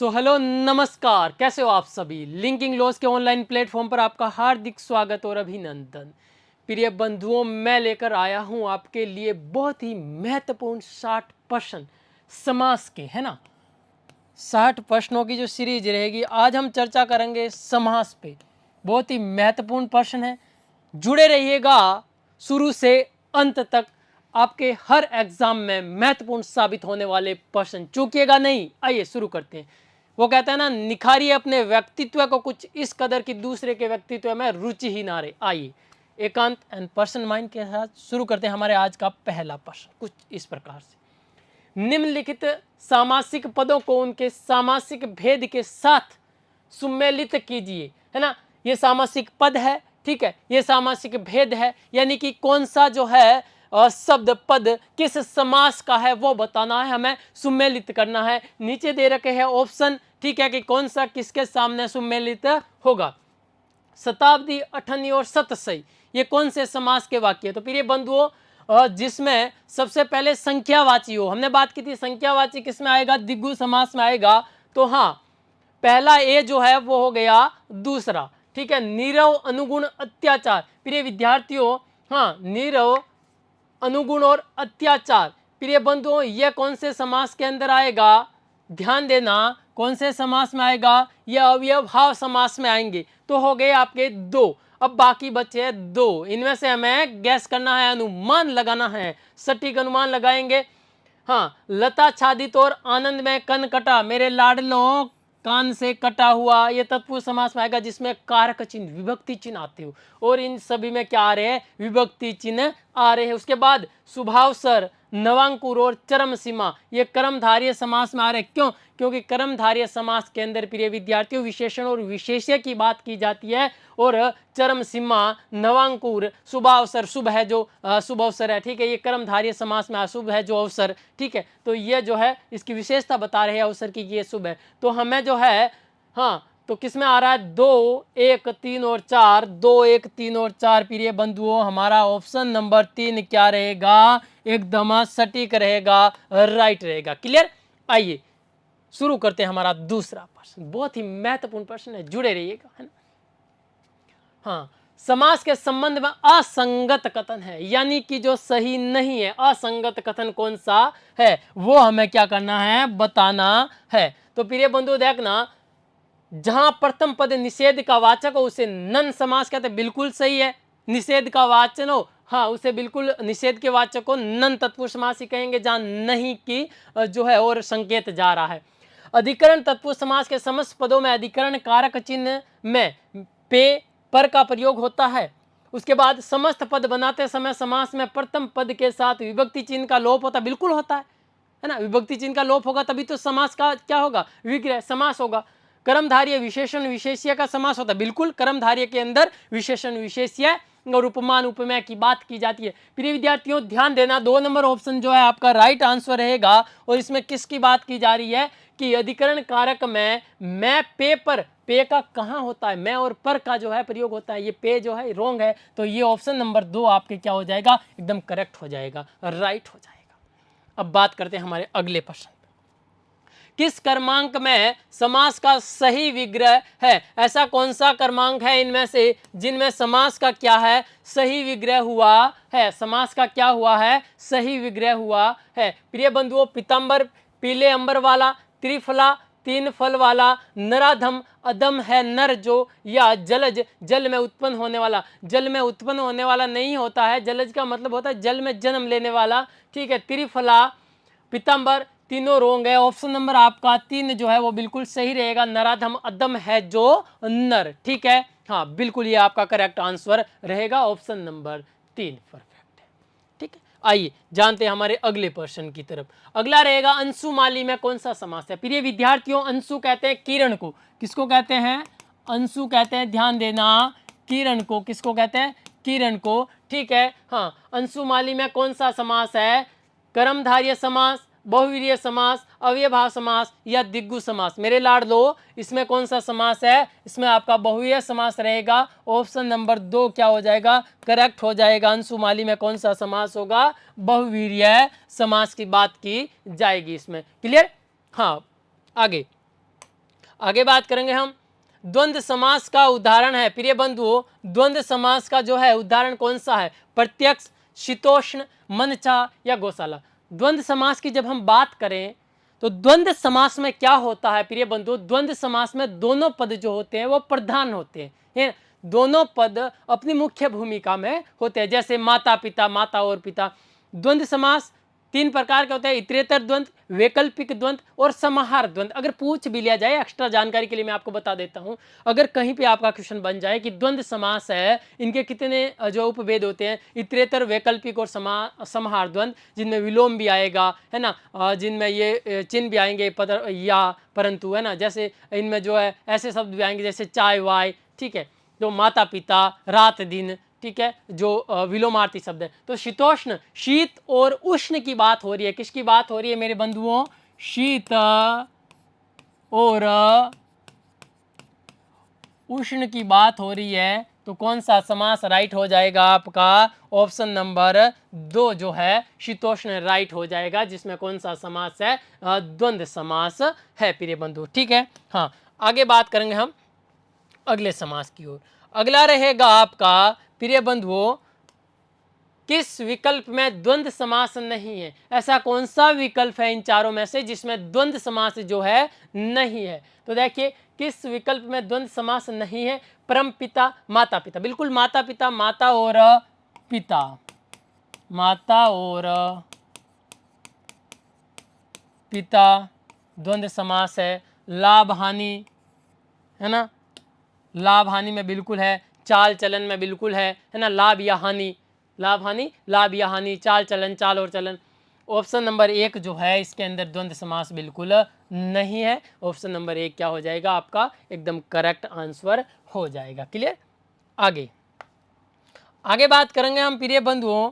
Hello नमस्कार, कैसे हो आप सभी। लिंकिंग लॉस के ऑनलाइन प्लेटफॉर्म पर आपका हार्दिक स्वागत और अभिनंदन। प्रिय बंधुओं, मैं लेकर आया हूं आपके लिए बहुत ही महत्वपूर्ण 60 प्रश्न समास के, है ना। 60 प्रश्नों की जो सीरीज रहेगी, आज हम चर्चा करेंगे समास पे। बहुत ही महत्वपूर्ण प्रश्न है, जुड़े रहिएगा शुरू से अंत तक। आपके हर एग्जाम में महत्वपूर्ण साबित होने वाले प्रश्न, चूकिएगा नहीं। आइए शुरू करते हैं। वो कहता है ना, निखारिए अपने व्यक्तित्व को कुछ इस कदर कि दूसरे के व्यक्तित्व में रुचि ही ना रहे। आइए एकांत एंड पर्सन माइंड के साथ शुरू करते हैं हमारे आज का पहला प्रश्न कुछ इस प्रकार से। निम्नलिखित सामासिक पदों को उनके सामासिक भेद के साथ सुमेलित कीजिए, है ना। ये सामासिक पद है, ठीक है, ये सामासिक भेद है, यानी कि कौन सा जो है शब्द पद किस समास का है वो बताना है, हमें सुमेलित करना है। नीचे दे रखे हैं ऑप्शन, ठीक है, कि कौन सा किसके सामने सुमेलित होगा। शताब्दी, अठन्नी और शतसई, ये कौन से समास के वाक्य है। तो प्रिय बंधुओं, जिसमें सबसे पहले संख्यावाची हो, हमने बात की थी संख्यावाची किस में आएगा, द्विगु समास में आएगा। तो हाँ, पहला ए जो है वो हो गया दूसरा, ठीक है। नीरव, अनुगुण, अत्याचार। प्रिय विद्यार्थियों, हाँ, नीरव, अनुगुण और अत्याचार, प्रिय बंधुओं, यह कौन से समास के अंदर आएगा। ध्यान देना, कौन से समास में आएगा, यह अव्ययभाव समास में आएंगे। तो हो गए आपके दो। अब बाकी बचे दो, इनमें से हमें गैस करना है, अनुमान लगाना है। सटीक अनुमान लगाएंगे। हाँ, लताच्छादित और आनंद में कन कटा, मेरे लाडलों कान से कटा हुआ, ये तत्पुरुष समास में आएगा, जिसमें कारक चिन्ह, विभक्ति चिन्ह आते हो। और इन सभी में क्या आ रहे हैं, विभक्ति चिन्ह आ रहे हैं। उसके बाद शुभावसर, नवांकुर और चरम सीमा, ये कर्मधारय समास में आ रहे हैं। क्यों? क्योंकि कर्मधारय समास के अंदर प्रिय विद्यार्थियों विशेषण और विशेष्य की बात की जाती है। और चरम सीमा, नवांकुर, शुभ अवसर, शुभ है जो शुभ अवसर है, ठीक है, ये कर्मधारय समास में अशुभ है जो अवसर, ठीक है। तो ये जो है इसकी विशेषता बता रहे हैं अवसर की, ये शुभ है। तो हमें जो है, हाँ, तो किस में आ रहा है, 2, 1, 3 और 4, 2, 1, 3 और 4। प्रिय बंधुओं, हमारा ऑप्शन नंबर 3 क्या रहेगा, एकदम सटीक रहेगा, राइट रहेगा। क्लियर। आइए शुरू करते हैं हमारा दूसरा प्रश्न, बहुत ही महत्वपूर्ण प्रश्न है, जुड़े रहिएगा, है ना। हाँ, समास के संबंध में असंगत कथन है, यानी कि जो सही नहीं है, असंगत कथन कौन सा है वो हमें क्या करना है, बताना है। तो प्रिय बंधु देखना, जहां प्रथम पद निषेध का वाचक हो उसे नन समास कहते हैं, बिल्कुल सही है। निषेध का वाचन हो, हाँ, उसे बिल्कुल निषेध के वाचक को नन तत्पुरुष समास ही कहेंगे, जहां नहीं की जो है और संकेत जा रहा है। अधिकरण तत्पुरुष समास के समस्त पदों में अधिकरण कारक चिन्ह में पे पर का प्रयोग होता है। उसके बाद समस्त पद बनाते समय समास में प्रथम पद के साथ विभक्ति चिन्ह का लोप होता, बिल्कुल होता है ना। विभक्ति चिन्ह का लोप होगा तभी तो समास का क्या होगा, विग्रह समास होगा। कर्मधारय विशेषण विशेष्य का समास होता है, बिल्कुल कर्मधारय के अंदर विशेषण विशेष्य और उपमान उपमेय की बात की जाती है। प्रिय विद्यार्थियों ध्यान देना, 2 नंबर ऑप्शन जो है आपका राइट आंसर रहेगा। और इसमें किसकी बात की जा रही है कि अधिकरण कारक में मैं पे पर, पे का कहाँ होता है, मैं और पर का जो है प्रयोग होता है, ये पे जो है रोंग है। तो ये ऑप्शन नंबर 2 आपके क्या हो जाएगा, एकदम करेक्ट हो जाएगा, राइट हो जाएगा। अब बात करते हैं हमारे अगले प्रश्न। किस क्रमांक में समास का सही विग्रह है। ऐसा कौन सा क्रमांक है इनमें से जिनमें समास का क्या है, सही विग्रह हुआ है। समास का क्या हुआ है, सही विग्रह हुआ है। प्रिय बंधुओं, पीतांबर, पीले अंबर वाला, त्रिफला, 3 फल वाला, नराधम, अदम है नर जो, या जलज, जल में उत्पन्न होने वाला। जल में उत्पन्न होने वाला नहीं होता है, जलज का मतलब होता है जल में जन्म लेने वाला, ठीक है। त्रिफला, पीतांबर, तीनों रोंग है। ऑप्शन नंबर आपका 3 जो है वो बिल्कुल सही रहेगा, नराधम, अदम है जो नर, ठीक है। हाँ, बिल्कुल ये आपका करेक्ट आंसर रहेगा, ऑप्शन नंबर 3 परफेक्ट है, ठीक है। आइए जानते हैं हमारे अगले प्रश्न की तरफ। अगला रहेगा, अंशुमाली में कौन सा समास है। प्रिय विद्यार्थियों, अंशु कहते हैं किरण को, किसको कहते हैं, अंशु कहते हैं, ध्यान देना, किरण को, किसको कहते हैं, किरण को, ठीक है। हाँ, अंशुमाली में कौन सा समास है, कर्मधारय समास, बहुवीर्य समास, अव्ययभाव समास या द्विगु समास। मेरे लाडलो, इसमें कौन सा समास है, इसमें आपका बहुवीर्य समास रहेगा। ऑप्शन नंबर 2 क्या हो जाएगा, करेक्ट हो जाएगा। अंशुमाली में कौन सा समास होगा, बहुवीर्य समास की बात की जाएगी इसमें। क्लियर। हाँ, आगे आगे बात करेंगे हम द्वंद्व समास का उदाहरण है प्रिय बंधुओं, द्वंद्व समास का जो है उदाहरण कौन सा है? प्रत्यक्ष, शीतोष्ण, मनचा या गौशाला। द्वंद्व समास की जब हम बात करें तो द्वंद्व समास में क्या होता है प्रिय बंधुओं? द्वंद्व समास में दोनों पद जो होते हैं वो प्रधान होते हैं, दोनों पद अपनी मुख्य भूमिका में होते हैं। जैसे माता पिता, माता और पिता। द्वंद्व समास 3 प्रकार के होते हैं, इतरेतर द्वंद्व, वैकल्पिक द्वंद्व और समाहार द्वंद्व। अगर पूछ भी लिया जाए, एक्स्ट्रा जानकारी के लिए मैं आपको बता देता हूं, अगर कहीं पे आपका क्वेश्चन बन जाए कि द्वंद्व समास है, इनके कितने जो उपभेद होते हैं, इतरेतर, वैकल्पिक और समाहार द्वंद्व, जिनमें विलोम भी आएगा, है ना, जिनमें ये चिन्ह भी आएंगे पद या परंतु, है ना, जैसे इनमें जो है ऐसे शब्द भी आएंगे जैसे चाय वाय, ठीक है, जो माता पिता, रात दिन, ठीक है, जो विलोमार्थी शब्द है। तो शीतोष्ण, शीत और उष्ण की बात हो रही है। किसकी बात हो रही है मेरे बंधुओं? शीत और उष्ण की बात हो रही है। तो कौन सा समास राइट हो जाएगा आपका? ऑप्शन नंबर 2 जो है शीतोष्ण राइट हो जाएगा, जिसमें कौन सा समास है? द्वंद्व समास है प्रिय बंधु, ठीक है। हाँ, आगे बात करेंगे हम अगले समास की ओर। अगला रहेगा आपका प्रिय बंधुओं, किस विकल्प में द्वंद्व समास नहीं है? ऐसा कौन सा विकल्प है इन चारों में से जिसमें द्वंद्व समास जो है नहीं है? तो देखिए, किस विकल्प में द्वंद्व समास नहीं है? परम पिता, माता पिता। बिल्कुल, माता पिता, माता और पिता, माता और पिता द्वंद्व समास है। लाभ हानि, है ना, लाभ हानि में बिल्कुल है। चाल चलन में बिल्कुल है ना, लाभ या हानि, लाभ हानि, लाभ या हानि, चाल चलन, चाल और चलन। ऑप्शन नंबर 1 जो है इसके अंदर द्वंद्व समास बिल्कुल नहीं है। ऑप्शन नंबर 1 क्या हो जाएगा आपका? एकदम करेक्ट आंसर हो जाएगा। क्लियर? आगे आगे बात करेंगे हम प्रिय बंधुओं,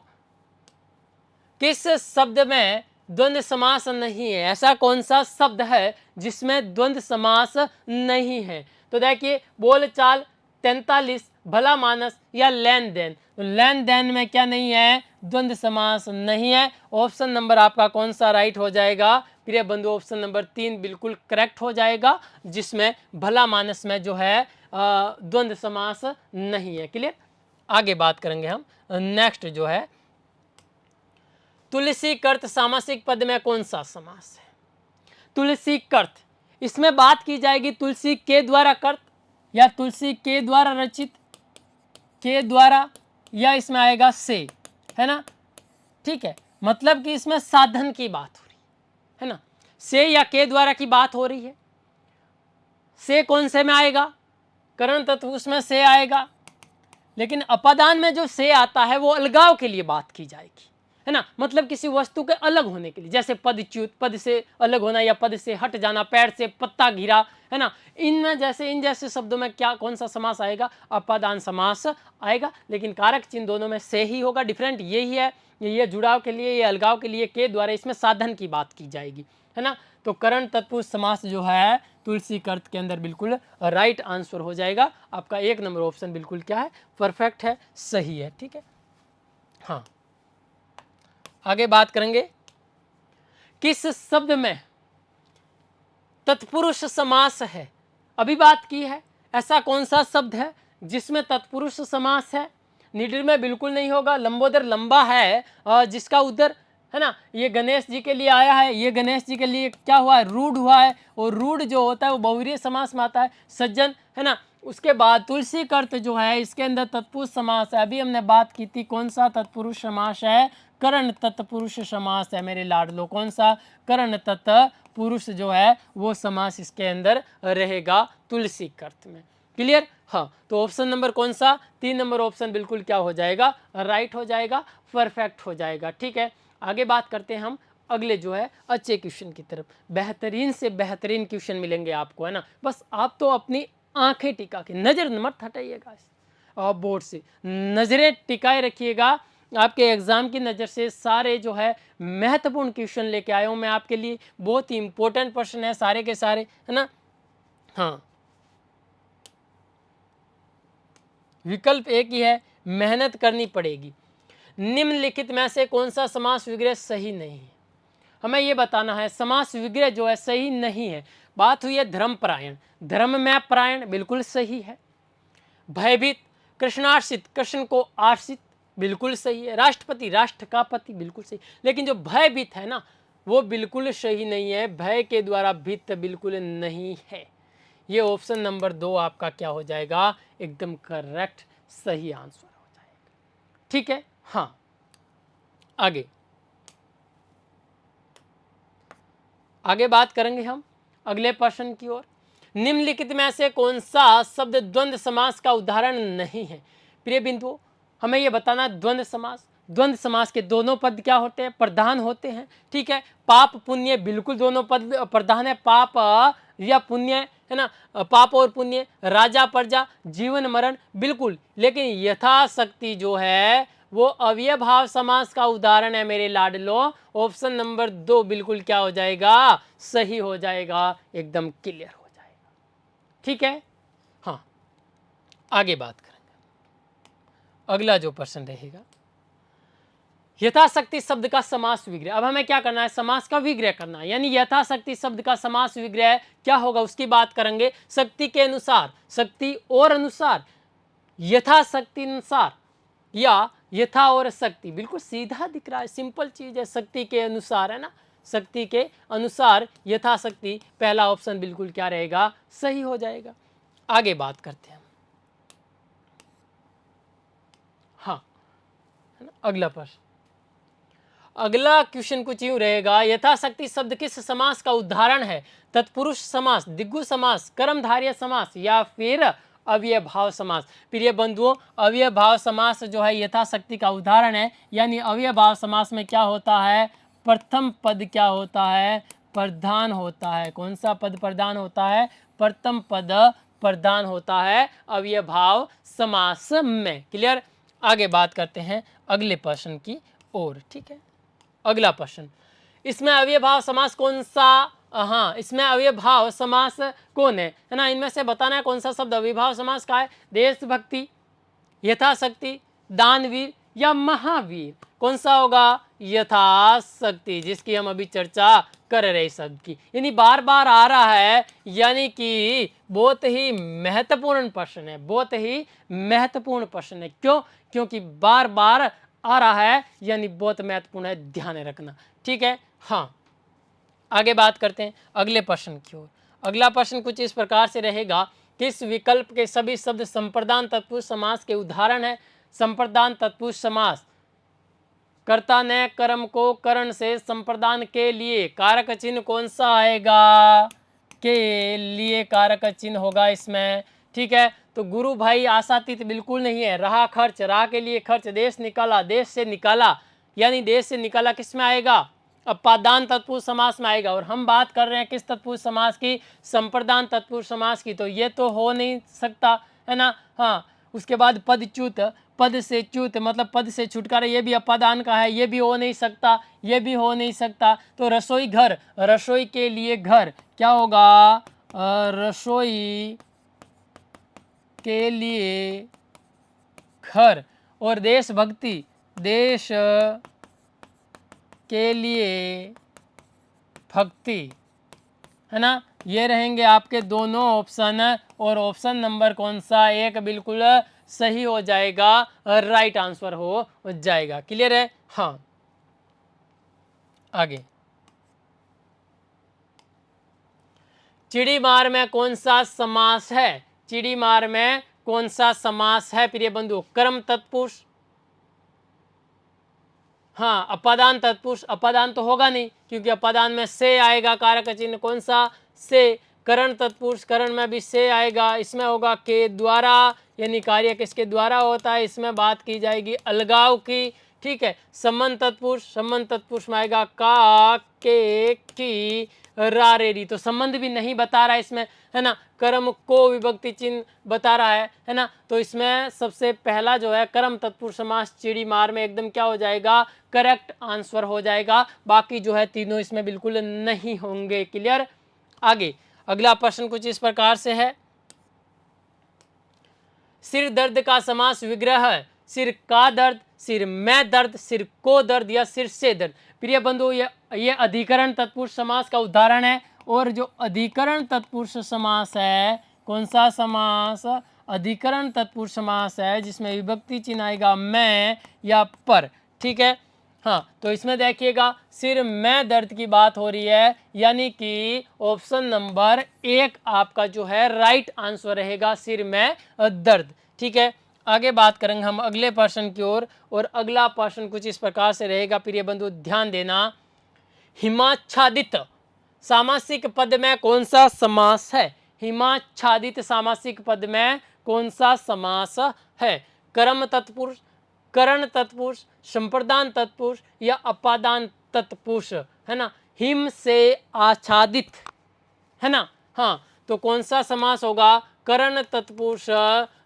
किस शब्द में द्वंद्व समास नहीं है? ऐसा कौन सा शब्द है जिसमें द्वंद्व समास नहीं है? तो देखिए, बोलचाल, 43, भला मानस या लेन देन। तो लेन देन में क्या नहीं है? द्वंद्व समास नहीं है। ऑप्शन नंबर आपका कौन सा राइट हो जाएगा प्रिय बंधु? ऑप्शन नंबर 3 बिल्कुल करेक्ट हो जाएगा, जिसमें भला मानस में जो है द्वंद्व समास नहीं है। क्लियर? आगे बात करेंगे हम नेक्स्ट जो है, तुलसी कर्त सामासिक पद में कौन सा समास है? तुलसी कर्त, इसमें बात की जाएगी तुलसी के द्वारा कर्त या तुलसी के द्वारा रचित, के द्वारा, या इसमें आएगा से, है ना, ठीक है। मतलब कि इसमें साधन की बात हो रही है ना, से या के द्वारा की बात हो रही है। से कौन से में आएगा? करण तत्व उसमें से आएगा, लेकिन अपादान में जो से आता है वो अलगाव के लिए बात की जाएगी, है ना, मतलब किसी वस्तु के अलग होने के लिए, जैसे पदच्युत, पद से अलग होना या पद से हट जाना, पैर से पत्ता गिरा, है ना, इनमें जैसे इन जैसे शब्दों में क्या कौन सा समास आएगा? अपादान समास आएगा, लेकिन कारक चिन्ह दोनों में से ही होगा। डिफरेंट यही है, ये जुड़ाव के लिए, ये अलगाव के लिए के द्वारा, इसमें साधन की बात की जाएगी, है ना। तो करण तत्पुरुष समास जो है तुलसी कर्त के अंदर बिल्कुल राइट आंसर हो जाएगा आपका। 1 नंबर ऑप्शन बिल्कुल क्या है? परफेक्ट है, सही है, ठीक है। हाँ, आगे बात करेंगे, किस शब्द में तत्पुरुष समास है? अभी बात की है, ऐसा कौन सा शब्द है जिसमें तत्पुरुष समास है? निडर में बिल्कुल नहीं होगा। लंबोदर लंबा है, जिसका उदर, है ना, ये गणेश जी के लिए आया है, ये गणेश जी के लिए क्या हुआ है? रूढ़ हुआ है, और रूढ़ जो होता है वो बहुव्रीहि समास में आता है। सज्जन, है ना। उसके बाद तुलसी कर्त जो है इसके अंदर तत्पुरुष समास है। अभी हमने बात की थी कौन सा तत्पुरुष समास है? करण तत्पुरुष समास है मेरे लाडलो। कौन सा? करण तत्पुरुष जो है वो समास इसके अंदर रहेगा तुलसी कर्त में। क्लियर? हाँ, तो ऑप्शन नंबर कौन सा? 3 नंबर ऑप्शन बिल्कुल क्या हो जाएगा? राइट हो जाएगा, परफेक्ट हो जाएगा, ठीक है। आगे बात करते हैं हम अगले जो है अच्छे क्वेश्चन की तरफ। बेहतरीन से बेहतरीन क्वेश्चन मिलेंगे आपको, है ना। बस आप तो अपनी आंखें टिका के, नजर मत हटाइएगा और बोर्ड से नजरें टिकाए रखिएगा। आपके एग्जाम की नज़र से सारे जो है महत्वपूर्ण क्वेश्चन लेके आया हूँ मैं आपके लिए। बहुत ही इंपॉर्टेंट प्रश्न है सारे के सारे, है ना। हाँ, विकल्प एक ही है, मेहनत करनी पड़ेगी। निम्नलिखित में से कौन सा समास विग्रह सही नहीं है? हमें ये बताना है समास विग्रह जो है सही नहीं है। बात हुई है धर्मपरायण, धर्म में परायण बिल्कुल सही है। भयभीत, कृष्णाश्रित, कृष्ण को आश्रित बिल्कुल सही है। राष्ट्रपति, राष्ट्र का पति बिल्कुल सही। लेकिन जो भयभीत है ना वो बिल्कुल सही नहीं है, भय के द्वारा भीत बिल्कुल नहीं है। ये ऑप्शन नंबर 2 आपका क्या हो जाएगा, एकदम करेक्ट सही आंसर हो जाएगा। ठीक है, हाँ आगे बात करेंगे हम अगले प्रश्न की ओर। निम्नलिखित में से कौन सा शब्द द्वंद्व समास का उदाहरण नहीं है। प्रिय बिंदुओं, हमें यह बताना द्वंद्व समास। द्वंद्व समास के दोनों पद क्या होते हैं, प्रधान होते हैं। ठीक है, पाप पुण्य बिल्कुल दोनों पद प्रधान है, पाप या पुण्य है ना, पाप और पुण्य, राजा प्रजा, जीवन मरण बिल्कुल। लेकिन यथाशक्ति जो है वो अव्यय भाव समास का उदाहरण है मेरे लाडलो। ऑप्शन नंबर 2 बिल्कुल क्या हो जाएगा, सही हो जाएगा, एकदम क्लियर हो जाएगा। ठीक है, हाँ आगे बात करेंगे। अगला जो प्रश्न रहेगा, यथाशक्ति शब्द का समास विग्रह। अब हमें क्या करना है, समास का विग्रह करना है, यानी यथाशक्ति शब्द का समास विग्रह क्या होगा उसकी बात करेंगे। शक्ति के अनुसार, शक्ति और अनुसार, यथाशक्ति अनुसार या यथा और शक्ति, बिल्कुल सीधा दिख रहा है, सिंपल चीज है। शक्ति के अनुसार है ना, शक्ति के अनुसार यथाशक्ति, पहला ऑप्शन बिल्कुल क्या रहेगा, सही हो जाएगा। आगे बात करते हैं। हाँ है ना, अगला प्रश्न, अगला क्वेश्चन कुछ यूं रहेगा, यथाशक्ति शब्द किस समास का उदाहरण है। तत्पुरुष समास, दिग्गु समास, कर्मधारय समास या फिर अव्यय भाव समास। प्रिय बंधुओं, अव्यय भाव समास जो है यथाशक्ति का उदाहरण है। यानी अव्यय भाव समास में क्या होता है, प्रथम पद क्या होता है, प्रधान होता है। कौन सा पद प्रधान होता है, प्रथम पद प्रधान होता है अव्यय भाव समास में। क्लियर, आगे बात करते हैं अगले प्रश्न की ओर। ठीक है, अगला प्रश्न, इसमें अव्यय भाव समास कौन सा, हाँ इसमें अव्यय भाव समास कौन है ना, इनमें से बताना है कौन सा शब्द अव्यय भाव समास का है। देशभक्ति, यथाशक्ति, दानवीर या महावीर। कौन सा होगा, यथाशक्ति, जिसकी हम अभी चर्चा कर रहे शब्द की। यानी बार बार आ रहा है, यानी कि बहुत ही महत्वपूर्ण प्रश्न है, बहुत ही महत्वपूर्ण प्रश्न है। क्यों, क्योंकि बार बार आ रहा है, यानी बहुत महत्वपूर्ण है, ध्यान रखना। ठीक है, हाँ आगे बात करते हैं अगले प्रश्न की ओर। अगला प्रश्न कुछ इस प्रकार से रहेगा, किस विकल्प के सभी शब्द संप्रदान तत्पुरुष समास के उदाहरण है। संप्रदान तत्पुरुष समास, कर्ता ने कर्म को करण से संप्रदान के लिए कारक चिन्ह कौन सा आएगा, के लिए कारक चिन्ह होगा इसमें। ठीक है, तो गुरु भाई आशातीत बिल्कुल नहीं है। रहा खर्च, राह के लिए खर्च, देश निकाला, देश से निकाला, यानी देश से निकाला किस में आएगा, अपादान तत्पुरुष समास में आएगा। और हम बात कर रहे हैं किस तत्पुरुष समास की, संप्रदान तत्पुरुष समास की, तो ये तो हो नहीं सकता है ना। हाँ, उसके बाद पदच्युत, पद से च्युत मतलब पद से छुटकारा, ये भी अपादान का है, ये भी हो नहीं सकता, ये भी हो नहीं सकता। तो रसोई घर, रसोई के लिए घर क्या होगा, रसोई के लिए घर। और देशभक्ति, देश के लिए भक्ति है ना, ये रहेंगे आपके दोनों ऑप्शन। और ऑप्शन नंबर कौन सा, एक बिल्कुल सही हो जाएगा, राइट आंसर हो जाएगा। क्लियर है, हाँ आगे, चिड़ी मार में कौन सा समास है, चिड़ी मार में कौन सा समास है प्रिय बंधु, कर्म तत्पुरुष, हाँ अपादान तत्पुरुष, अपादान तो होगा नहीं क्योंकि अपादान में से आएगा कारक चिन्ह, कौन सा, से। करण तत्पुरुष, करण में भी से आएगा, इसमें होगा के द्वारा, यानी कार्य किसके द्वारा होता है, इसमें बात की जाएगी अलगाव की। ठीक है, संबंध तत्पुरुष, संबंध तत्पुरुष में आएगा का, के, की, रा, रे, री। तो संबंध भी नहीं बता रहा है इसमें है ना, कर्म को विभक्ति चिन्ह बता रहा है ना। तो इसमें सबसे पहला जो है कर्म तत्पुरुष समास चिड़ी मार में एकदम क्या हो जाएगा, करेक्ट आंसर हो जाएगा। बाकी जो है तीनों इसमें बिल्कुल नहीं होंगे। क्लियर, आगे अगला प्रश्न कुछ इस प्रकार से है, सिर दर्द का समास विग्रह है। सिर का दर्द, सिर में दर्द, सिर को दर्द या सिर से दर्द। प्रिय बंधु, ये ये अधिकरण तत्पुरुष समास का उदाहरण है। और जो अधिकरण तत्पुरुष समास है, कौन सा समास? अधिकरण तत्पुरुष समास है जिसमें विभक्ति चिन्ह आएगा मैं या पर, ठीक है। हाँ, तो इसमें देखिएगा सिर में दर्द की बात हो रही है, यानी कि ऑप्शन नंबर 1 आपका जो है राइट आंसर रहेगा, सिर में दर्द, ठीक है। आगे बात करेंगे हम अगले प्रश्न की ओर, और अगला प्रश्न कुछ इस प्रकार से रहेगा, प्रिय बंधु ध्यान देना। हिमाच्छादित सामासिक पद में कौन सा समास है? हिमाच्छादित सामासिक पद में कौन सा समास है? कर्म तत्पुरुष, करण तत्पुरुष, संप्रदान तत्पुरुष या अपादान तत्पुरुष, है ना। हिम से आच्छादित, है ना। हाँ, तो कौन सा समास होगा? करण तत्पुरुष,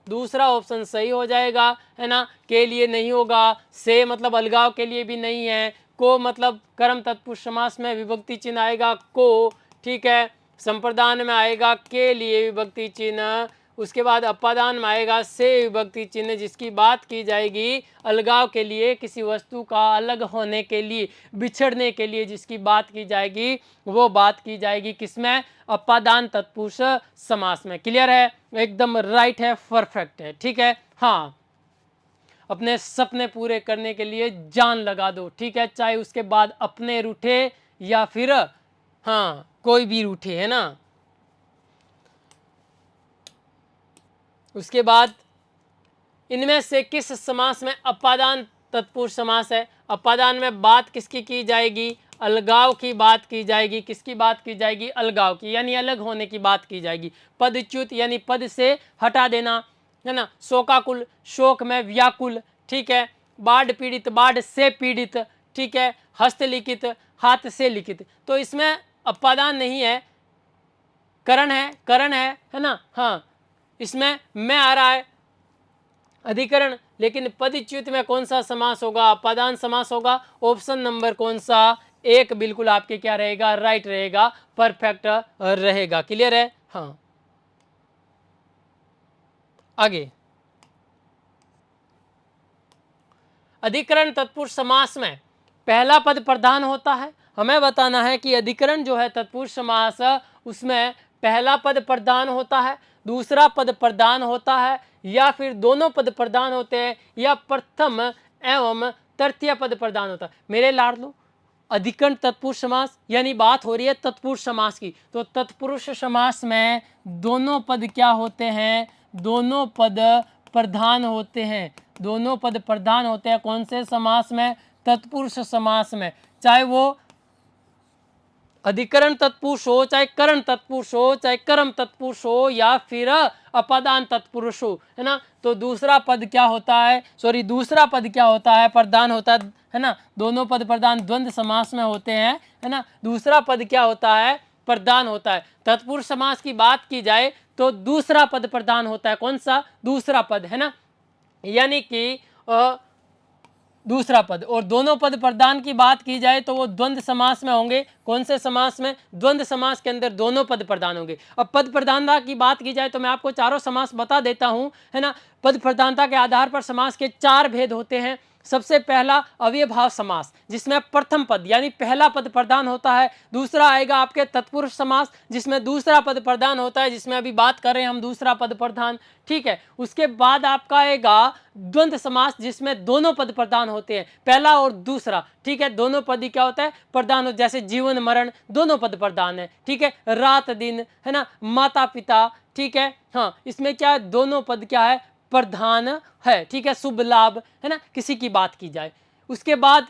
दूसरा ऑप्शन सही हो जाएगा, है ना। के लिए नहीं होगा, से मतलब अलगाव के लिए भी नहीं है, को मतलब कर्म तत्पुरुष समास में विभक्ति चिन्ह आएगा को, ठीक है। संप्रदान में आएगा के लिए विभक्ति चिन्ह, उसके बाद अपादान में आएगा से विभक्ति चिन्ह, जिसकी बात की जाएगी अलगाव के लिए, किसी वस्तु का अलग होने के लिए, बिछड़ने के लिए जिसकी बात की जाएगी, वो बात की जाएगी किसमें? अपादान तत्पुरुष समास में। क्लियर है? एकदम राइट है, परफेक्ट है, ठीक है। हाँ, अपने सपने पूरे करने के लिए जान लगा दो, ठीक है, चाहे उसके बाद अपने रूठे या फिर हाँ कोई भी रूठे, है ना। उसके बाद इनमें से किस समास में अपादान तत्पुरुष समास है? अपादान में बात किसकी की जाएगी? अलगाव की बात की जाएगी। किसकी बात की जाएगी? अलगाव की, यानी अलग होने की बात की जाएगी। पदच्युत यानी पद से हटा देना, है ना। शोकाकुल, शोक में व्याकुल, ठीक है। बाढ़ पीड़ित, बाढ़ से पीड़ित, ठीक है। हस्तलिखित, हाथ से लिखित। तो इसमें अपादान नहीं है, करण है, करण है ना। हाँ, इसमें मैं आ रहा है अधिकरण, लेकिन पदच्युत में कौन सा समास होगा? अपादान समास होगा। ऑप्शन नंबर कौन सा? 1 बिल्कुल आपके क्या रहेगा? राइट रहेगा, परफेक्ट रहेगा। क्लियर है? हाँ, आगे अधिकरण तत्पुरुष समास में पहला पद प्रधान होता है। हमें बताना है कि अधिकरण जो है तत्पुरुष समास, उसमें पहला पद प्रधान होता है, दूसरा पद प्रधान होता है, या फिर दोनों पद प्रधान होते हैं, या प्रथम एवं तृतीय पद प्रधान होता है। मेरे लाडलो, अधिकरण तत्पुरुष समास यानी बात हो रही है तत्पुरुष समास की, तो तत्पुरुष समास में दोनों पद क्या होते हैं? दोनों पद प्रधान होते हैं। दोनों पद प्रधान होते हैं कौन से समास में? तत्पुरुष समास में। चाहे वो अधिकरण तत्पुरुष हो, चाहे करण तत्पुरुष हो, चाहे कर्म तत्पुरुष हो, या फिर अपादान तत्पुरुष हो, है ना। तो दूसरा पद क्या होता है? दूसरा पद क्या होता है? प्रधान होता है ना। दोनों पद प्रधान द्वंद्व समास में होते हैं, है ना। दूसरा पद क्या होता है? प्रधान होता है। तत्पुरुष समास की बात की जाए तो दूसरा पद प्रधान होता है। कौन सा? दूसरा पद, है ना, यानी कि दूसरा पद। और दोनों पद प्रधान की बात की जाए तो वो द्वंद्व समास में होंगे। कौन से समास में? द्वंद्व समास के अंदर दोनों पद प्रधान होंगे। अब पद प्रधानता की बात की जाए तो मैं आपको चारों समास बता देता हूं, है ना। पद प्रधानता के आधार पर समास के 4 भेद होते हैं। सबसे पहला अव्ययभाव समास, जिसमें प्रथम पद यानी पहला पद प्रधान होता है। दूसरा आएगा आपके तत्पुरुष समास, जिसमें दूसरा पद प्रधान होता है, जिसमें अभी बात कर रहे हैं हम दूसरा पद प्रधान, ठीक है। उसके बाद आपका आएगा द्वंद्व समास, जिसमें दोनों पद प्रधान होते हैं, पहला और दूसरा, ठीक है। दोनों पद ही क्या होता है? प्रधान हो। जैसे जीवन मरण दोनों पद प्रधान है, ठीक है। रात दिन, है ना, माता पिता, ठीक है। हाँ, इसमें क्या है? दोनों पद क्या है? प्रधान है, ठीक है। शुभ लाभ, है ना, किसी की बात की जाए। उसके बाद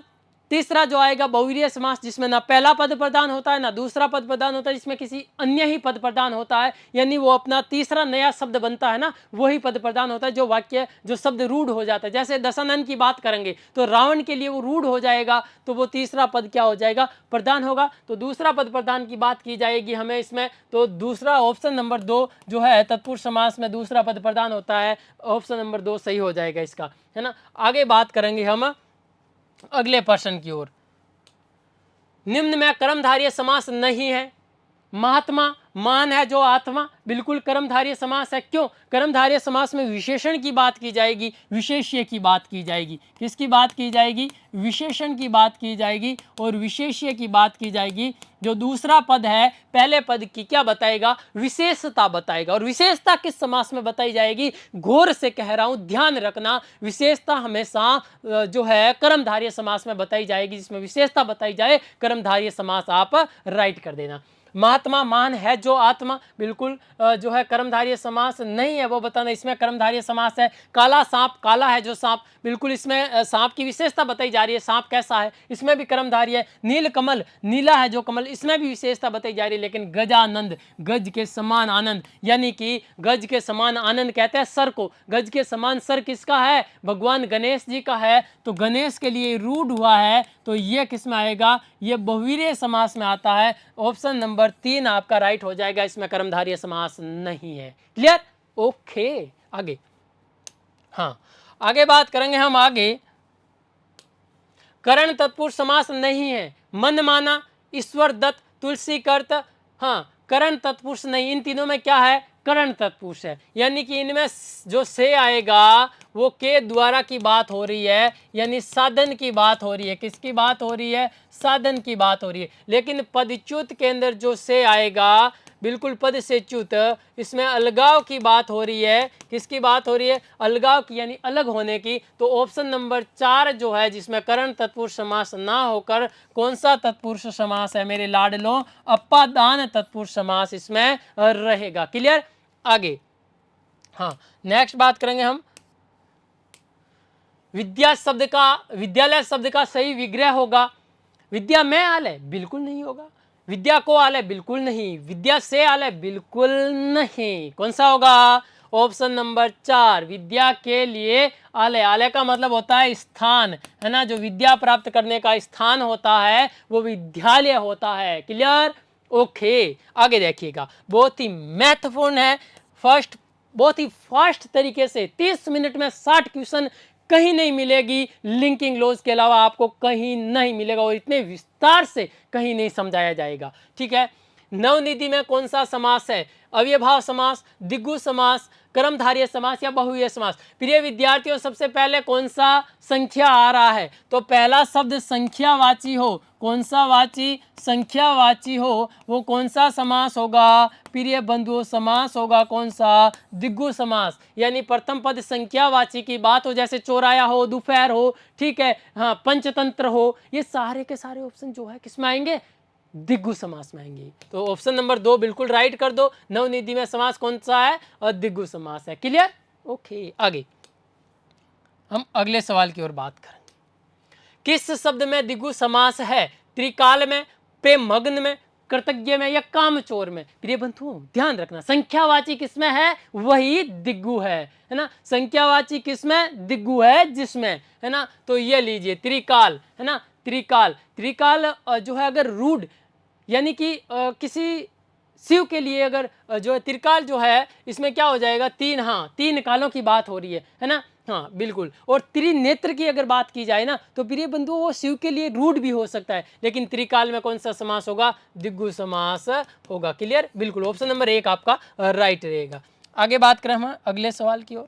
तीसरा जो आएगा बहुव्रीहि समास, जिसमें ना पहला पद प्रधान होता है ना दूसरा पद प्रधान होता है, जिसमें किसी अन्य ही पद प्रधान होता है, यानी वो अपना तीसरा नया शब्द बनता है ना, वही पद प्रधान होता है। जो वाक्य जो शब्द रूढ़ हो जाता है, जैसे दशानन की बात करेंगे तो रावण के लिए वो रूढ़ हो जाएगा, तो वो तीसरा पद क्या हो जाएगा? प्रधान होगा। तो दूसरा पद प्रधान की बात की जाएगी हमें इसमें, तो दूसरा ऑप्शन नंबर 2 जो है तत्पुरुष समास में दूसरा पद प्रधान होता है, ऑप्शन नंबर 2 सही हो जाएगा इसका, है ना। आगे बात करेंगे हम अगले प्रश्न की ओर। निम्न में कर्मधारय समास नहीं है। महात्मा मान है जो आत्मा, बिल्कुल कर्मधारय समास है। क्यों? कर्मधारय समास में विशेषण की बात की जाएगी, विशेष्य की बात की जाएगी। किसकी बात की जाएगी? विशेषण की बात की जाएगी और विशेष्य की बात की जाएगी। जो दूसरा पद है पहले पद की क्या बताएगा? विशेषता बताएगा। और विशेषता किस समास में बताई जाएगी? गौर से कह रहा हूं, ध्यान रखना, विशेषता हमेशा जो है कर्मधारय समास में बताई जाएगी। जिसमें विशेषता बताई जाए कर्मधारय समास आप राइट कर देना। महात्मा, मान है जो आत्मा, बिल्कुल जो है कर्मधारय समास नहीं है वो बताना, इसमें कर्मधारय समास है। काला सांप, काला है जो सांप, बिल्कुल इसमें सांप की विशेषता बताई जा रही है, सांप कैसा है, इसमें भी कर्मधारय है। नील कमल, नीला है जो कमल, इसमें भी विशेषता बताई जा रही है। लेकिन गजानंद, गज के समान आनंद, यानी कि गज के समान आनंद कहते हैं सर को। गज के समान सर किसका है? भगवान गणेश जी का है। तो गणेश के लिए रूढ़ हुआ है, तो ये किस में आएगा? ये बहुवीर्य समास में आता है। ऑप्शन नंबर 3 आपका राइट हो जाएगा, इसमें कर्मधारय समास नहीं है। क्लियर? ओके, आगे। हाँ, आगे बात करेंगे हम। आगे करण तत्पुरुष समास नहीं है। मन माना, ईश्वर दत्त, तुलसी कर्त, हाँ, करण तत्पुरुष नहीं। इन तीनों में क्या है? करण तत्पुरुष है। यानी कि इनमें जो से आएगा वो के द्वारा की बात हो रही है, यानी साधन की बात हो रही है। किसकी बात हो रही है? साधन की बात हो रही है। लेकिन पदच्युत के अंदर जो से आएगा, बिल्कुल पद से च्युत, इसमें अलगाव की बात हो रही है। किसकी बात हो रही है? अलगाव की, यानी अलग होने की। तो ऑप्शन नंबर 4 जो है, जिसमें करण तत्पुरुष समास ना होकर कौन सा तत्पुरुष समास है मेरे लाडलो? अपादान तत्पुरुष समास इसमें रहेगा। क्लियर? आगे, हाँ, नेक्स्ट बात करेंगे हम। विद्या शब्द का, विद्यालय शब्द का सही विग्रह होगा। विद्या में आलय? बिल्कुल नहीं होगा। विद्या को आलय? बिल्कुल नहीं। विद्या से आलय? बिल्कुल नहीं। कौन सा होगा? ऑप्शन नंबर 4, विद्या के लिए आलय। आलय का मतलब होता है स्थान, है ना। जो विद्या प्राप्त करने का स्थान होता है वो विद्यालय होता है। क्लियर? ओके, आगे देखिएगा, बहुत ही महत्वपूर्ण है। फर्स्ट, बहुत ही फास्ट तरीके से 30 मिनट में 60 क्वेश्चन, कहीं नहीं मिलेगी। लिंकिंग लॉज के अलावा आपको कहीं नहीं मिलेगा, और इतने विस्तार से कहीं नहीं समझाया जाएगा। ठीक है? नवनिधि में कौन सा समास है? अव्ययभाव समास, दिग्गु समास, कर्मधारय समास या बहुव्रीहि समास? प्रिय विद्यार्थियों, सबसे पहले कौन सा संख्या आ रहा है? तो पहला शब्द संख्यावाची हो। कौन सा वाची? संख्यावाची हो। वो कौन सा समास होगा? प्रिय बंधुओं, समास होगा कौन सा? दिग्गु समास। यानी प्रथम पद संख्यावाची की बात हो, जैसे चौराया हो, दोपहर हो, ठीक है, हाँ, पंचतंत्र हो, ये सारे के सारे ऑप्शन जो है किसमें आएंगे? दिग्गु समास में आएंगे। तो ऑप्शन नंबर 2 बिल्कुल राइट कर दो। नवनिधि में समास कौन सा है? और दिग्गु समास है। क्लियर? ओके, आगे हम अगले सवाल की ओर बात करेंगे। किस शब्द में दिग्गु समास है? त्रिकाल में, प्रेमग्न में, कृतज्ञ में या कामचोर में? प्रिय बंधुओं, ध्यान रखना, संख्यावाची किसमें है? वही दिग्गु है ना। संख्यावाची किसमें? दिग्गु है जिसमें, है ना। तो ये लीजिए त्रिकाल, है ना। त्रिकाल, त्रिकाल जो है अगर रूढ़, यानी कि किसी शिव के लिए अगर जो है त्रिकाल जो है, इसमें क्या हो जाएगा? 3, हाँ, 3 कालों की बात हो रही है ना। हाँ, बिल्कुल। और त्रिनेत्र की अगर बात की जाए ना, तो प्रिय बंधुओं वो शिव के लिए रूढ़ भी हो सकता है। लेकिन त्रिकाल में कौन सा समास होगा? दिग्गु समास होगा। क्लियर? बिल्कुल, ऑप्शन नंबर 1 आपका राइट रहेगा। आगे बात करें हम अगले सवाल की ओर।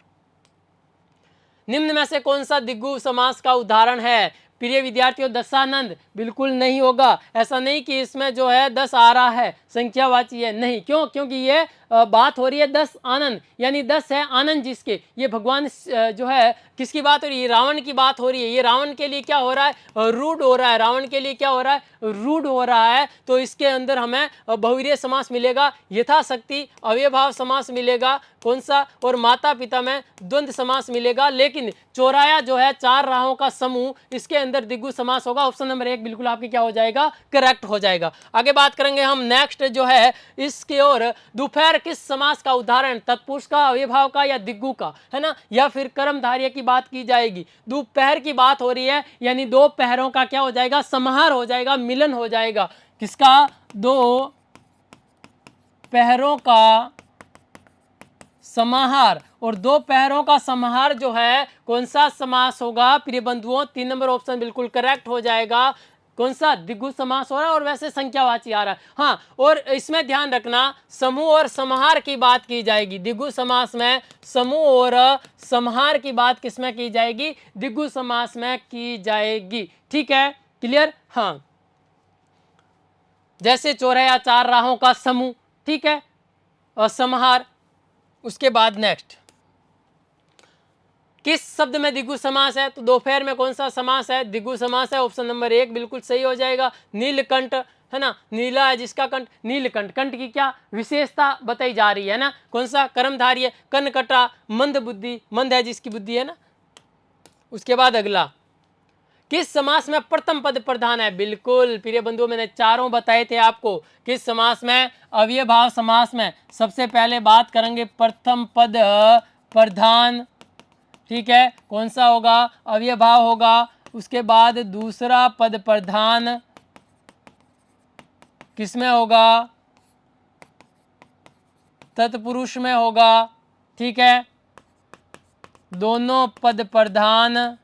निम्न में से कौन सा दिग्गु समास का उदाहरण है? प्रिय विद्यार्थियों, दशानंद? बिल्कुल नहीं होगा। ऐसा नहीं कि इसमें जो है 10 आ रहा है, संख्यावाची है, नहीं। क्यों? क्योंकि ये बात हो रही है 10 आनंद, यानी 10 है आनंद जिसके, ये भगवान जो है किसकी बात हो रही है? रावण की बात हो रही है। ये रावण के लिए क्या हो रहा है? रूढ़ हो रहा है। रावण के लिए क्या हो रहा है? रूढ़ हो रहा है। तो इसके अंदर हमें बहुवीर्य समास मिलेगा, यथाशक्ति अव्ययभाव समास मिलेगा, कौन सा? और माता पिता में द्वंद्व समास मिलेगा। लेकिन चौराया जो है 4 राहों का समूह, इसके अंदर दिग्गु समास होगा। ऑप्शन नंबर 1 बिल्कुल आपकी क्या हो जाएगा? करेक्ट हो जाएगा। आगे बात करेंगे हम नेक्स्ट जो है इसके ओर। दोपहर किस समास का उदाहरण? तत्पुरुष का, अव्ययभाव का या दिग्गु का, है ना, या फिर कर्मधारय की बात की जाएगी। दोपहर की बात हो रही है, यानी 2 पहरों का क्या हो जाएगा? समाहार हो जाएगा, मिलन हो जाएगा। किसका? 2 पहरों का समाहार। और 2 पहरों का समाहार जो है कौन सा समास होगा? प्रिय बंधुओं, 3 नंबर ऑप्शन बिल्कुल करेक्ट हो जाएगा। कौन सा द्विगु समास हो रहा है और वैसे संख्यावाची आ रहा है। हाँ, और इसमें ध्यान रखना समूह और समाहार की बात की जाएगी। द्विगु समास में समूह और समाहार की बात किसमें की जाएगी? द्विगु समास में की जाएगी। ठीक है, क्लियर? हाँ, जैसे चौराहे या चार राहों का समूह, ठीक है, और समाहार। उसके बाद नेक्स्ट, किस शब्द में द्विगु समास है? तो दोपहर में कौन सा समास है? द्विगु समास है। ऑप्शन नंबर 1 बिल्कुल सही हो जाएगा। नीलकंठ, है ना, नीला है जिसका कंठ, नीलकंठ। कंठ की क्या विशेषता बताई जा रही है ना? कौन सा? कर्मधारी है। कनकटा, मंद बुद्धि, मंद है जिसकी बुद्धि है ना। उसके बाद अगला, किस समास में प्रथम पद प्रधान है? बिल्कुल प्रिय बंधुओं, मैंने चारों बताए थे आपको। किस समास में? अव्ययभाव समास में। सबसे पहले बात करेंगे प्रथम पद प्रधान, ठीक है, कौन सा होगा? अव्ययभाव होगा। उसके बाद दूसरा पद प्रधान किसमें होगा? तत्पुरुष में होगा। ठीक है, दोनों पद प्रधान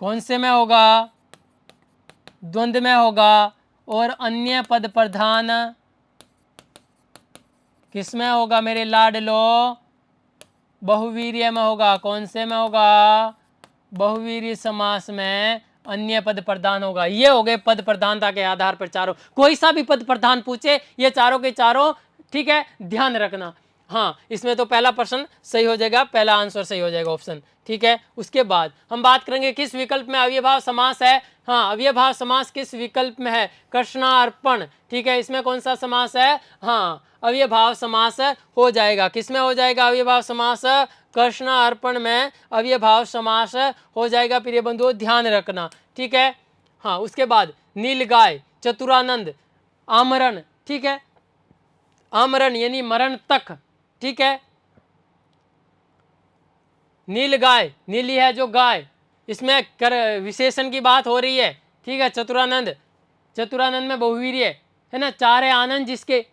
कौन से में होगा? द्वंद्व में होगा। और अन्य पद प्रधान किसमें होगा मेरे लाडलो? बहुवीर्य में होगा। कौन से में होगा? बहुवीर्य समास में अन्य पद प्रधान होगा। ये हो गए पद प्रधानता के आधार पर चारों। कोई सा भी पद प्रधान पूछे, ये चारों के चारों, ठीक है, ध्यान रखना। हाँ, इसमें तो पहला प्रश्न सही हो जाएगा, पहला आंसर सही हो जाएगा ऑप्शन। ठीक है, उसके बाद हम बात करेंगे किस विकल्प में अव्ययभाव समास है। हाँ, अव्ययभाव समास किस विकल्प में है? कृष्णार्पण। ठीक है, इसमें कौन सा समास है? हाँ, अव्ययभाव समास हो जाएगा। किसमें हो जाएगा अव्ययभाव समास? कृष्णार्पण में अव्ययभाव समास हो जाएगा। प्रिय बंधुओं ध्यान रखना। ठीक है, हाँ, उसके बाद नीलगाय, चतुरानंद, आमरण। ठीक है, आमरण यानी मरण तक। ठीक है, नीलगाय, नीली है जो गाय, इसमें विशेषण की बात हो रही है। ठीक है, चतुरानंद, चतुरानंद में बहुवीर्य है ना। चार है आनंद जिसके,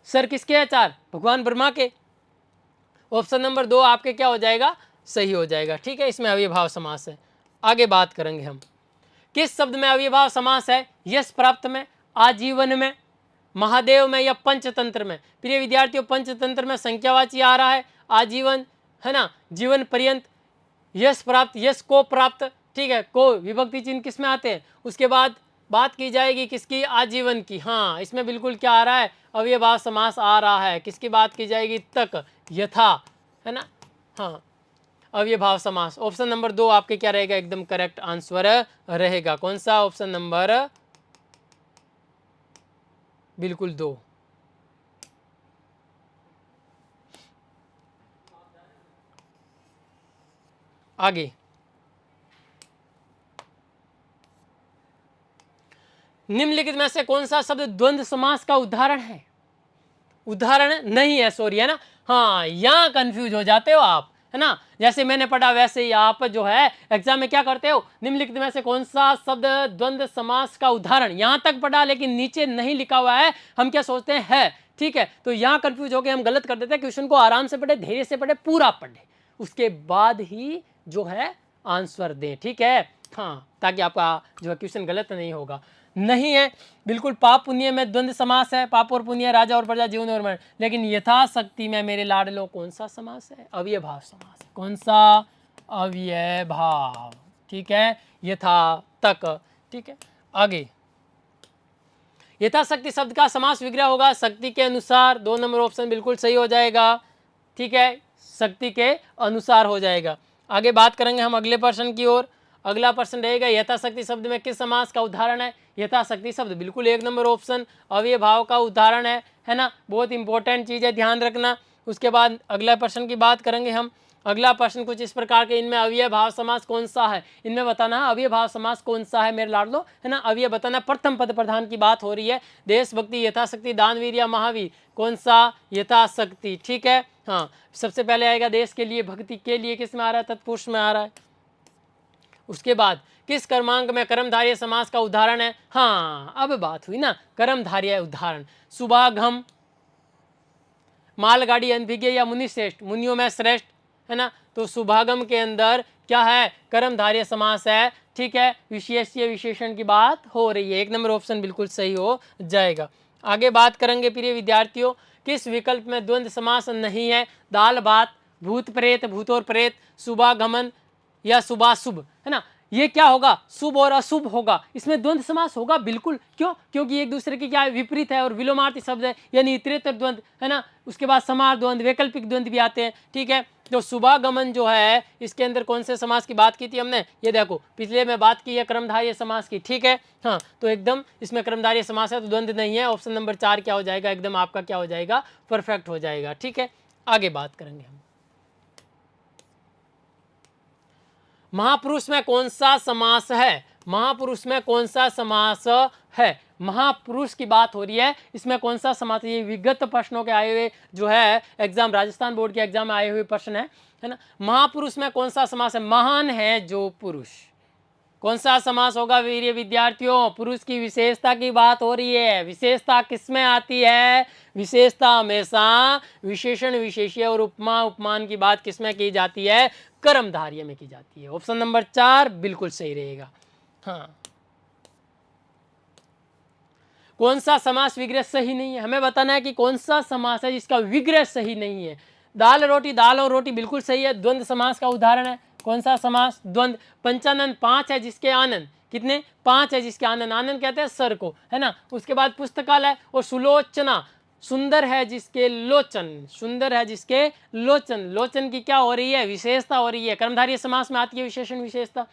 सर किसके है? चार भगवान ब्रह्मा के। ऑप्शन नंबर 2 आपके क्या हो जाएगा? सही हो जाएगा। ठीक है, इसमें अव्ययभाव समास है। आगे बात करेंगे हम, किस शब्द में अव्ययभाव समास है? यश प्राप्त में, आजीवन में, महादेव में या पंचतंत्र में? प्रिय विद्यार्थियों, पंचतंत्र में संख्यावाची आ रहा है, आजीवन है ना, जीवन पर्यंत, यश प्राप्त, यश को प्राप्त। ठीक है, को विभक्ति चिन्ह किस में आते हैं? उसके बाद बात की जाएगी किसकी? आजीवन की। हाँ, इसमें बिल्कुल क्या आ रहा है? अव्ययभाव समास आ रहा है। किसकी बात की जाएगी? तक, यथा, है ना। हाँ, अव्ययभाव समास। ऑप्शन नंबर 2 आपके क्या रहेगा? एकदम करेक्ट आंसर रहेगा। कौन सा? ऑप्शन नंबर बिल्कुल 2। आगे, निम्नलिखित में से कौन सा शब्द द्वंद्व समास का उदाहरण है? उदाहरण नहीं है, सॉरी, है ना। हाँ, यहां कंफ्यूज हो जाते हो आप, है ना। जैसे मैंने पढ़ा वैसे ही आप जो है एग्जाम में क्या करते हो? निम्नलिखित में से कौन सा शब्द द्वंद्व समास का उदाहरण, यहां तक पढ़ा लेकिन नीचे नहीं लिखा हुआ है, हम क्या सोचते हैं है। ठीक है, तो यहां कंफ्यूज होकर हम गलत कर देते हैं। क्वेश्चन को आराम से पढ़े, धैर्य से पढ़े, पूरा पढ़े, उसके बाद ही जो है आंसर दें। ठीक है, हाँ, ताकि आपका जो है क्वेश्चन गलत नहीं होगा। नहीं है, बिल्कुल पाप पुण्य में द्वंद्व समास है। पाप और पुण्य, राजा और प्रजा, जीवन और मरण। लेकिन यथाशक्ति में मेरे लाडलो कौन सा समास है? अव्ययभाव समास है। कौन सा? अव्ययभाव। ठीक है, यथा तक। ठीक है, आगे, यथाशक्ति शब्द का समास विग्रह होगा शक्ति के अनुसार। 2 नंबर ऑप्शन बिल्कुल सही हो जाएगा। ठीक है, शक्ति के अनुसार हो जाएगा। आगे बात करेंगे हम अगले प्रश्न की ओर। अगला प्रश्न रहेगा, यथाशक्ति शब्द में किस समास का उदाहरण है? यथाशक्ति शब्द बिल्कुल 1 नंबर ऑप्शन अव्ययभाव का उदाहरण है ना। बहुत इंपॉर्टेंट चीज़ है, ध्यान रखना। उसके बाद अगला प्रश्न की बात करेंगे हम। अगला प्रश्न कुछ इस प्रकार के, इनमें अव्ययभाव समास कौन सा है? इनमें बताना है अव्ययभाव समास कौन सा है मेरे लाडलो, है ना। अव्यय बताना, प्रथम पद प्रधान की बात हो रही है। देशभक्ति, यथाशक्ति, दानवीर या महावीर, कौन सा? यथाशक्ति। ठीक है, हाँ, सबसे पहले आएगा देश के लिए, भक्ति के लिए किस में आ रहा है? तत्पुरुष में आ रहा है। उसके बाद किस कर्मांक में कर्मधारय समास का उदाहरण है? हाँ, अब बात हुई ना, कर्मधारय उदाहरण। सुभागम, मालगाड़ी, अनभिज्ञ या मुनि श्रेष्ठ, मुनियों में श्रेष्ठ, है ना। तो सुभागम के अंदर क्या है? कर्मधारय समास है। ठीक है, विशेष्य विशेषण की बात हो रही है। 1 नंबर ऑप्शन बिल्कुल सही हो जाएगा। आगे बात करेंगे प्रिय विद्यार्थियों, किस विकल्प में द्वंद्व समास नहीं है? दाल भात, भूत प्रेत, भूत और प्रेत, शुभागमन या शुभाशुभ, है ना। ये क्या होगा? शुभ और अशुभ होगा। इसमें द्वंद्व समास होगा बिल्कुल। क्यों? क्योंकि एक दूसरे के क्या है? विपरीत है और विलोमार्थी शब्द है, यानी इतरेतर द्वंद्व, है ना। उसके बाद समास द्वंद्व, वैकल्पिक द्वंद्व भी आते हैं, ठीक है। तो शुभागमन जो है, इसके अंदर कौन से समास की बात की थी हमने? ये देखो, पिछले में बात की है कर्मधारय समास की, ठीक है। हाँ, तो एकदम इसमें कर्मधारय समास है तो द्वंद्व नहीं है। ऑप्शन नंबर 4 क्या हो जाएगा? एकदम आपका क्या हो जाएगा? परफेक्ट हो जाएगा, ठीक है। आगे बात करेंगे हम। महापुरुष में कौन सा समास है? महापुरुष में कौन सा समास है? महापुरुष की बात हो रही है, इसमें कौन सा समास है? ये विगत प्रश्नों के आए हुए जो है एग्जाम, राजस्थान बोर्ड के एग्जाम में आए हुए प्रश्न है ना। महापुरुष में कौन सा समास है? महान है जो पुरुष। कौन सा समास होगा वीर विद्यार्थियों? पुरुष की विशेषता की बात हो रही है। विशेषता किसमें आती है? विशेषता हमेशा विशेषण, विशेष्य और उपमा, उपमान की बात किसमें की जाती है? कर्मधारय में की जाती है। ऑप्शन नंबर 4 बिल्कुल सही रहेगा। हाँ, कौन सा समास विग्रह सही नहीं है? हमें बताना है कि कौन सा समास है जिसका विग्रह सही नहीं है। दाल रोटी, दाल और रोटी बिल्कुल सही है, द्वंद्व समास का उदाहरण है। कौन सा समास? द्वंद्व। पंचानन 5 है जिसके आनंद कितने? 5 है जिसके आनंद, आनंद कहते हैं सर को, है ना। उसके बाद पुस्तकालय और सुलोचना, सुंदर है जिसके लोचन, सुंदर है जिसके लोचन, लोचन की क्या हो रही है? विशेषता हो रही है। कर्मधारय समास में आती है विशेषण विशेषता।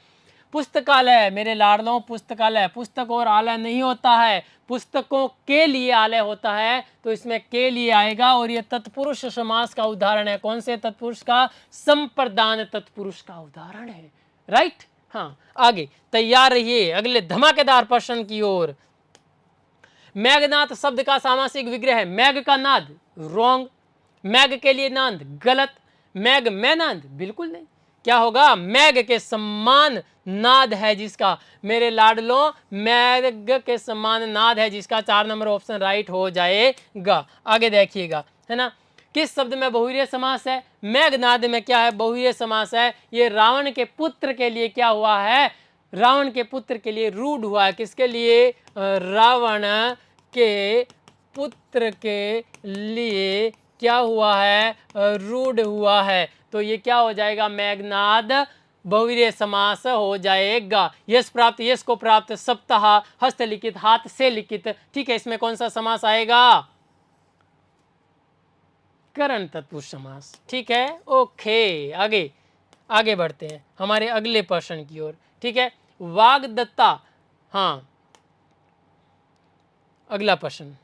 पुस्तकालय मेरे लाडलों, पुस्तकालय, पुस्तक और आलय नहीं होता है, पुस्तकों के लिए आलय होता है, तो इसमें के लिए आएगा। और ये तत्पुरुष समास का उदाहरण है। कौन से तत्पुरुष का? संप्रदान तत्पुरुष का उदाहरण है, राइट। हाँ, आगे तैयार रहिए अगले धमाकेदार प्रश्न की ओर। मेघनाद शब्द का सामासिक विग्रह है। मेघ का नाद, रॉन्ग। मेघ के लिए नाद, गलत। मेघ में नाद, बिल्कुल नहीं। क्या होगा? मेघ के समान नाद है जिसका, मेरे लाडलों, मेघ के समान नाद है जिसका 4 नंबर ऑप्शन राइट हो जाएगा। आगे देखिएगा, है ना। किस शब्द में बहुवीर्य समास है? मेघनाद में क्या है? बहुवीर्य समास है। ये रावण के पुत्र के लिए क्या हुआ है? रावण के पुत्र के लिए रूढ़ हुआ है। किसके लिए? रावण के पुत्र के लिए क्या हुआ है? रूढ़ हुआ है। तो ये क्या हो जाएगा? मेघनाद बहुवीर्य समास हो जाएगा। यश प्राप्त, यश को प्राप्त, सप्ताह, हस्तलिखित, हाथ से लिखित, ठीक है। इसमें कौन सा समास आएगा? करण तत्पुरुष समास, ठीक है। ओके, आगे आगे बढ़ते हैं हमारे अगले प्रश्न की ओर, ठीक है। वाग्दत्ता, हाँ, अगला प्रश्न,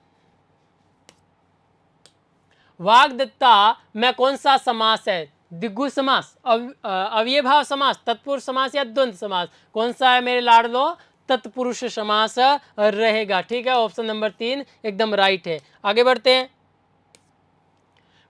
वाग्दत्ता में कौन सा समास है? दिग्गु समास, अव्ययभाव समास, तत्पुरुष समास या द्वंद्व समास? कौन सा है मेरे लाडलो? तत्पुरुष समास रहेगा, ठीक है। ऑप्शन नंबर 3 एकदम राइट है। आगे बढ़ते हैं।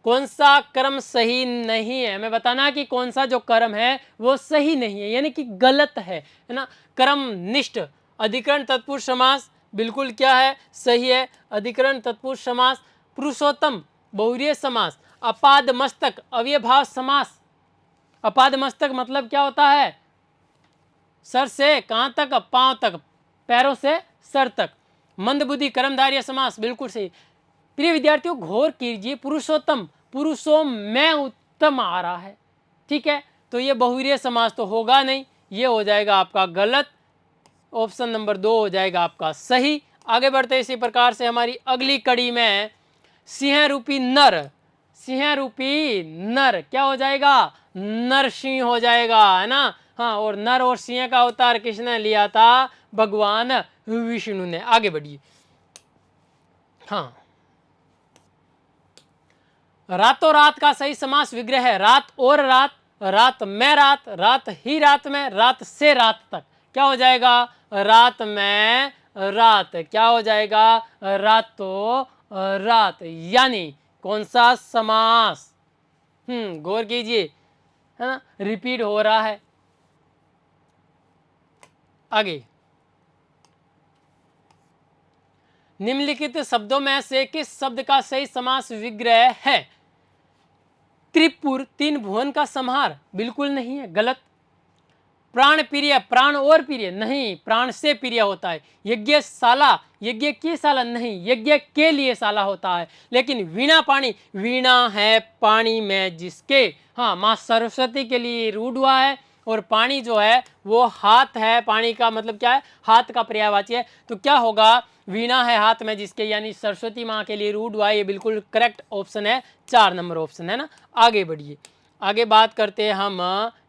कौन सा कर्म सही नहीं है? हमें बताना कि कौन सा जो कर्म है वो सही नहीं है, यानी कि गलत है ना। कर्म निष्ठ अधिकरण तत्पुरुष समास बिल्कुल क्या है? सही है, अधिकरण तत्पुरुष समास। पुरुषोत्तम बहुवीर्य समास। अपाद मस्तक अव्ययभाव समास। अपाद मस्तक मतलब क्या होता है? सर से कहाँ तक? पांव तक, पैरों से सर तक। मंदबुद्धि कर्मधारय समास बिल्कुल सही। प्रिय विद्यार्थियों, गौर कीजिए, पुरुषोत्तम, पुरुषों में उत्तम आ रहा है, ठीक है। तो ये बहुवीर्य समास तो होगा नहीं, ये हो जाएगा आपका गलत। ऑप्शन नंबर 2 हो जाएगा आपका सही। आगे बढ़ते इसी प्रकार से हमारी अगली कड़ी में, सिंह रूपी नर, सिंह रूपी नर क्या हो जाएगा? नरसिंह हो जाएगा, है ना। हाँ, और नर और सिंह का अवतार किसने लिया था? भगवान विष्णु ने। आगे बढ़िए। हाँ, रातों रात का सही समास विग्रह है। रात और रात, रात में रात, रात ही रात में, रात से रात तक। क्या हो जाएगा? रात में रात। क्या हो जाएगा? रातों रात, यानी कौन सा समास? गौर कीजिए, है ना, रिपीट हो रहा है। आगे, निम्नलिखित शब्दों में से किस शब्द का सही समास विग्रह है? त्रिपुर, तीन भुवन का संहार, बिल्कुल नहीं है, गलत। प्राण प्रिय, प्राण और प्रिय नहीं, प्राण से प्रिय होता है। यज्ञशाला, यज्ञ की शाला नहीं, यज्ञ के लिए शाला होता है। लेकिन वीणा पानी, वीणा है पानी में जिसके, हाँ, माँ सरस्वती के लिए रूढ़ हुआ है। और पानी जो है वो हाथ है, पानी का मतलब क्या है, हाथ का पर्यायवाची है। तो क्या होगा, वीणा है हाथ में जिसके, यानी सरस्वती माँ के लिए रूढ़ हुआ है। ये बिल्कुल करेक्ट ऑप्शन है, 4 नंबर ऑप्शन है ना। आगे बढ़िए, आगे बात करते हैं हम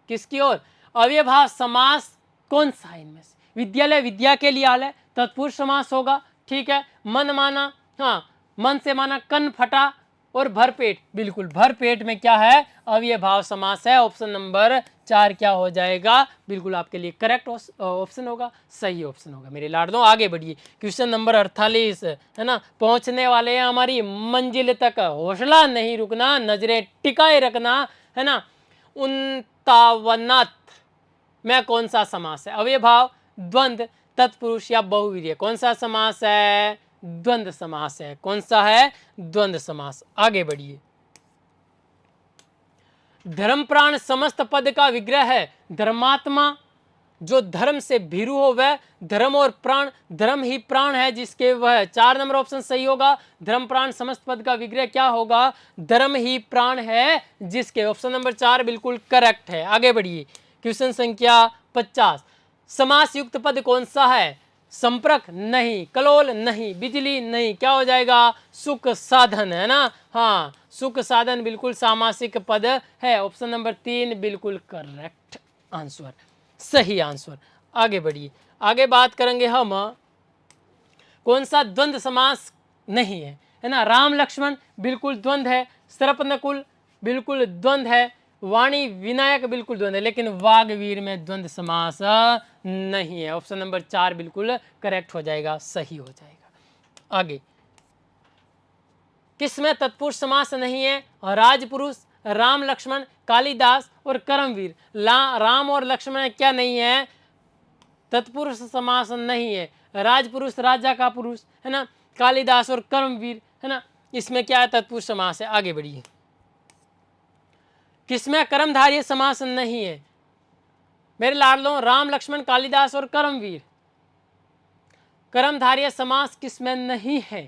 किसकी ओर, अव्ययभाव समास कौन सा है इनमें से। विद्यालय, विद्या के लिए आलय, तत्पुरुष समास होगा, ठीक है। मन माना, हाँ, मन से माना, कन फटा और भरपेट, बिल्कुल भरपेट में क्या है, अव्ययभाव समास है। ऑप्शन नंबर 4 क्या हो जाएगा, बिल्कुल आपके लिए करेक्ट ऑप्शन होगा, सही ऑप्शन होगा मेरे लाडलों। आगे बढ़िए, क्वेश्चन नंबर 48 है ना। पहुंचने वाले हैं हमारी मंजिल तक, हौसला नहीं रुकना, नजरें टिकाए रखना, है ना। 59 में कौन सा समास है, अव्ययभाव, द्वंद्व, तत्पुरुष या बहुवीर्य, कौन सा समास है, द्वंद्व समास है। कौन सा है, द्वंद्व समास। आगे बढ़िए, धर्म प्राण समस्त पद का विग्रह है। धर्मात्मा, जो धर्म से भीरू हो वह धर्म, और प्राण, धर्म ही प्राण है जिसके, वह 4 नंबर ऑप्शन सही होगा। धर्म प्राण समस्त पद का विग्रह क्या होगा, धर्म ही प्राण है जिसके, ऑप्शन नंबर 4 बिल्कुल करेक्ट है। आगे बढ़िए, क्वेश्चन संख्या 50, समास युक्त पद कौन सा है, संपर्क नहीं, कलोल नहीं, बिजली नहीं, क्या हो जाएगा, सुख साधन, है ना। हाँ, सुख साधन बिल्कुल सामासिक पद है। ऑप्शन नंबर 3 बिल्कुल करेक्ट आंसर, सही आंसर। आगे बढ़िए, आगे बात करेंगे हम कौन सा द्वंद्व समास नहीं है ना। राम लक्ष्मण बिल्कुल द्वंद्व है, सर्पनकुल बिल्कुल द्वंद्व है, वाणी विनायक बिल्कुल द्वंद्व है, लेकिन वागवीर में द्वंद्व समास नहीं है। ऑप्शन नंबर 4 बिल्कुल करेक्ट हो जाएगा, सही हो जाएगा। आगे, किसमें तत्पुरुष समास नहीं है, राजपुरुष, राम लक्ष्मण, कालिदास और कर्मवीर। राम और लक्ष्मण क्या नहीं है, तत्पुरुष समास नहीं है। राजपुरुष, राजा का पुरुष, है ना, कालिदास और कर्मवीर, है ना, इसमें क्या है, तत्पुरुष समास है। आगे बढ़िए, किसमें कर्मधारय समास नहीं है, मेरे लाडलों, राम लक्ष्मण, कालिदास और कर्मवीर। कर्मधारय समास किसमें नहीं है,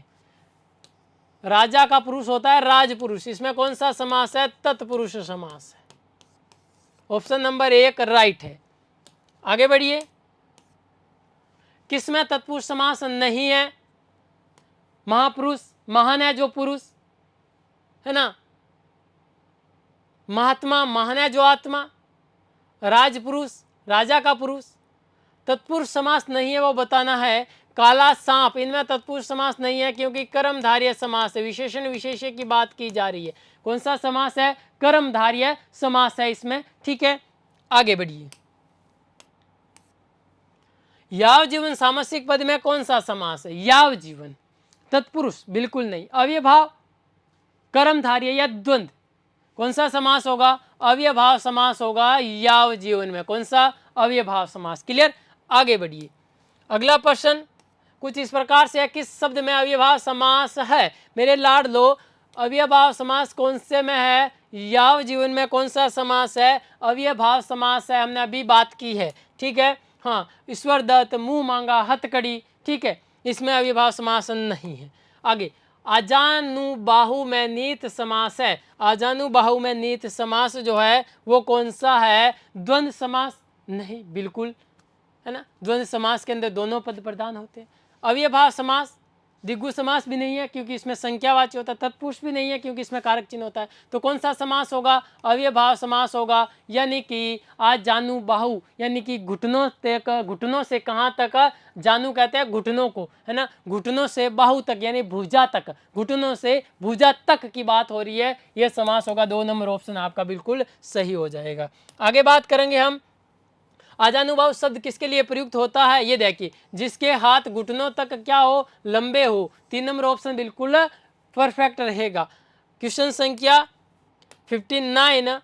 राजा का पुरुष होता है राजपुरुष, इसमें कौन सा समास है, तत्पुरुष समास है। ऑप्शन नंबर 1 राइट है। आगे बढ़िए, किसमें तत्पुरुष समास नहीं है, महापुरुष, महान है जो पुरुष, है ना, महात्मा, महान है जो आत्मा, राजपुरुष, राजा का पुरुष। तत्पुरुष समास नहीं है वो बताना है। काला सांप, इनमें तत्पुरुष समास नहीं है क्योंकि कर्मधारय समास है, विशेषण विशेष्य की बात की जा रही है। कौन सा समास है, कर्मधारय समास है इसमें, ठीक है। आगे बढ़िए, याव जीवन सामसिक पद में कौन सा समास है, याव जीवन, तत्पुरुष बिल्कुल नहीं। अव्ययभाव, कर्मधारय या द्वंद्व, कौन सा समास होगा, अव्ययभाव समास होगा याव जीवन में। कौन सा, अव्ययभाव समास। क्लियर। आगे बढ़िए, अगला प्रश्न कुछ इस प्रकार से है, किस शब्द में अव्ययभाव समास है, मेरे लाडलो। अव्ययभाव समास कौन से में है, याव जीवन में कौन सा समास है, अव्ययभाव समास है, हमने अभी बात की है, ठीक है। हाँ, ईश्वर दत्त, मुंह मांगा, हथकड़ी, ठीक है, इसमें अव्ययभाव समास नहीं है। आगे, आजानुबाहु में नीत समास है। आजानुबाहु में नीत समास जो है वो कौन सा है, द्वंद्व समास नहीं, बिल्कुल, है ना। द्वंद्व समास के अंदर दोनों पद प्रधान होते हैं। अव्ययभाव समास, द्विगु समास भी नहीं है क्योंकि इसमें संख्यावाची होता है। तत्पुरुष भी नहीं है क्योंकि इसमें कारक चिन्ह होता है। तो कौन सा समास होगा, अव्ययभाव समास होगा, यानी कि आज जानू बाहु, यानी कि घुटनों तक, घुटनों से कहाँ तक, जानू कहते हैं घुटनों को, है ना, घुटनों से बाहु तक यानी भुजा तक, घुटनों से भुजा तक की बात हो रही है, यह समास होगा। 2 नंबर ऑप्शन आपका बिल्कुल सही हो जाएगा। आगे बात करेंगे हम, आजानुभाव शब्द किसके लिए प्रयुक्त होता है, ये देखिए, जिसके हाथ घुटनों तक क्या हो, लंबे हो। 3 नंबर ऑप्शन बिल्कुल परफेक्ट रहेगा। क्वेश्चन संख्या 59,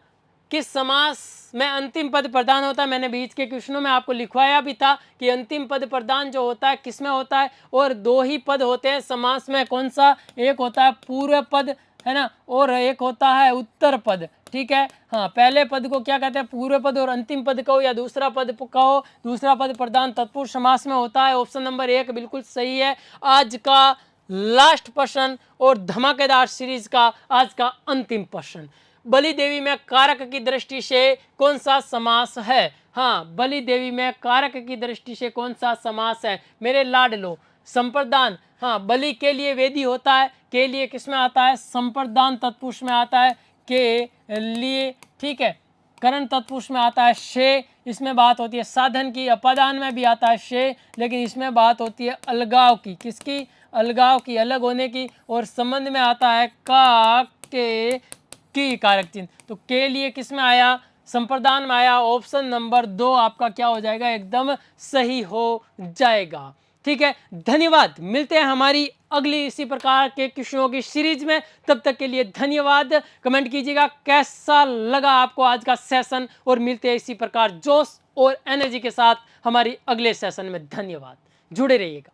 किस समास में अंतिम पद प्रधान होता है, मैंने बीच के क्वेश्चनों में आपको लिखवाया भी था कि अंतिम पद प्रधान जो होता है किसमें होता है, और 2 ही पद होते हैं समास में। कौन सा, एक होता है पूर्व पद, है ना, और एक होता है उत्तर पद। ठीक है। हाँ, पहले पद को क्या कहते हैं, पूर्व पद और अंतिम पद कहो या दूसरा पद कहो। दूसरा पद प्रधान तत्पुरुष समास में होता है। ऑप्शन नंबर 1 बिल्कुल सही है। आज का लास्ट प्रश्न और धमाकेदार सीरीज का आज का अंतिम प्रश्न, बलि देवी में कारक की दृष्टि से कौन सा समास है? हाँ, बलि देवी में कारक की दृष्टि से कौन सा समास है मेरे लाडलो? संप्रदान, हाँ, बलि के लिए वेदी होता है, के लिए किस में आता है? संप्रदान तत्पुरुष में आता है, के लिए, ठीक है। करण तत्पुरुष में आता है शे, इसमें बात होती है साधन की। अपादान में भी आता है शे, लेकिन इसमें बात होती है अलगाव की। किसकी? अलगाव की, अलग होने की। और संबंध में आता है का, के, की कारक चिन्ह। तो के लिए किस में आया? संप्रदान में आया। ऑप्शन नंबर 2 आपका क्या हो जाएगा? एकदम सही हो जाएगा। ठीक है, धन्यवाद। मिलते हैं हमारी अगली इसी प्रकार के क्वेश्चनों की सीरीज में। तब तक के लिए धन्यवाद। कमेंट कीजिएगा कैसा लगा आपको आज का सेशन, और मिलते हैं इसी प्रकार जोश और एनर्जी के साथ हमारी अगले सेशन में। धन्यवाद, जुड़े रहिएगा।